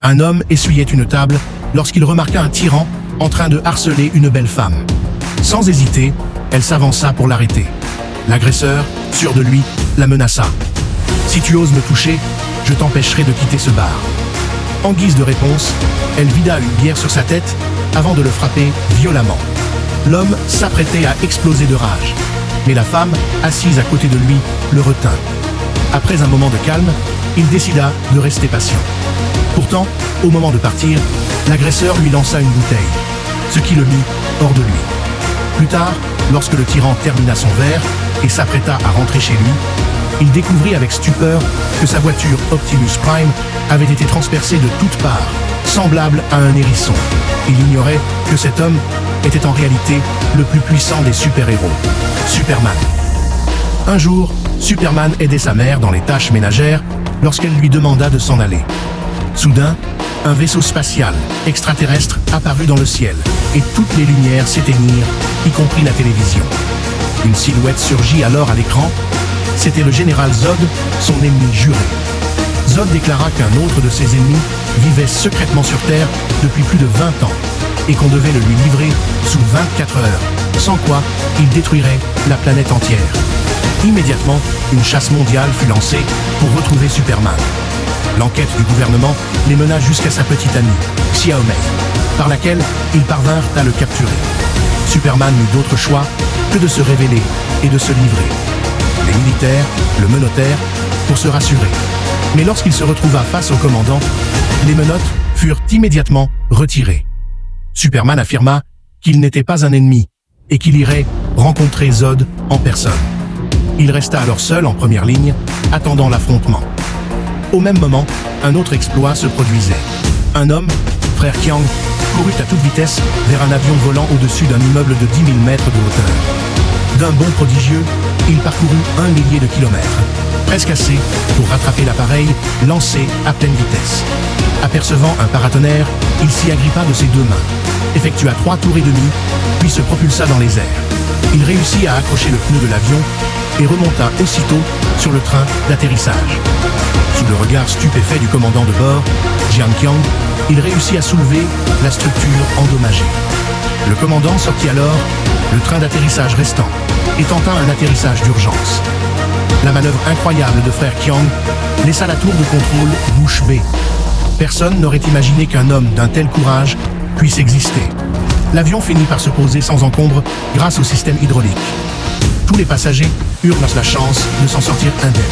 Un homme essuyait une table lorsqu'il remarqua un tyran en train de harceler une belle femme. Sans hésiter, elle s'avança pour l'arrêter. L'agresseur, sûr de lui, la menaça. « Si tu oses me toucher, je t'empêcherai de quitter ce bar. » En guise de réponse, elle vida une bière sur sa tête avant de le frapper violemment. L'homme s'apprêtait à exploser de rage, mais la femme, assise à côté de lui, le retint. Après un moment de calme, il décida de rester patient. Pourtant, au moment de partir, l'agresseur lui lança une bouteille, ce qui le mit hors de lui. Plus tard, lorsque le tyran termina son verre et s'apprêta à rentrer chez lui, il découvrit avec stupeur que sa voiture Optimus Prime avait été transpercée de toutes parts, semblable à un hérisson. Il ignorait que cet homme était en réalité le plus puissant des super-héros, Superman. Un jour, Superman aidait sa mère dans les tâches ménagères lorsqu'elle lui demanda de s'en aller. Soudain, un vaisseau spatial extraterrestre apparut dans le ciel et toutes les lumières s'éteignirent, y compris la télévision. Une silhouette surgit alors à l'écran. C'était le général Zod, son ennemi juré. Zod déclara qu'un autre de ses ennemis vivait secrètement sur Terre depuis plus de 20 ans et qu'on devait le lui livrer sous 24 heures, sans quoi il détruirait la planète entière. Immédiatement, une chasse mondiale fut lancée pour retrouver Superman. L'enquête du gouvernement les mena jusqu'à sa petite amie, Xiaomei, par laquelle ils parvinrent à le capturer. Superman n'eut d'autre choix que de se révéler et de se livrer. Les militaires le menottèrent pour se rassurer. Mais lorsqu'il se retrouva face au commandant, les menottes furent immédiatement retirées. Superman affirma qu'il n'était pas un ennemi et qu'il irait rencontrer Zod en personne. Il resta alors seul en première ligne, attendant l'affrontement. Au même moment, un autre exploit se produisait. Un homme, frère Kiang, courut à toute vitesse vers un avion volant au-dessus d'un immeuble de 10 000 mètres de hauteur. D'un bond prodigieux, il parcourut 1 millier de kilomètres, presque assez pour rattraper l'appareil lancé à pleine vitesse. Apercevant un paratonnerre, il s'y agrippa de ses deux mains, effectua 3 tours et demi, puis se propulsa dans les airs. Il réussit à accrocher le pneu de l'avion et remonta aussitôt sur le train d'atterrissage. Sous le regard stupéfait du commandant de bord, Jian Qiang, il réussit à soulever la structure endommagée. Le commandant sortit alors le train d'atterrissage restant et tenta un atterrissage d'urgence. La manœuvre incroyable de frère Qiang laissa la tour de contrôle bouche bée. Personne n'aurait imaginé qu'un homme d'un tel courage puisse exister. L'avion finit par se poser sans encombre grâce au système hydraulique. Tous les passagers eurent la chance de s'en sortir indemnes.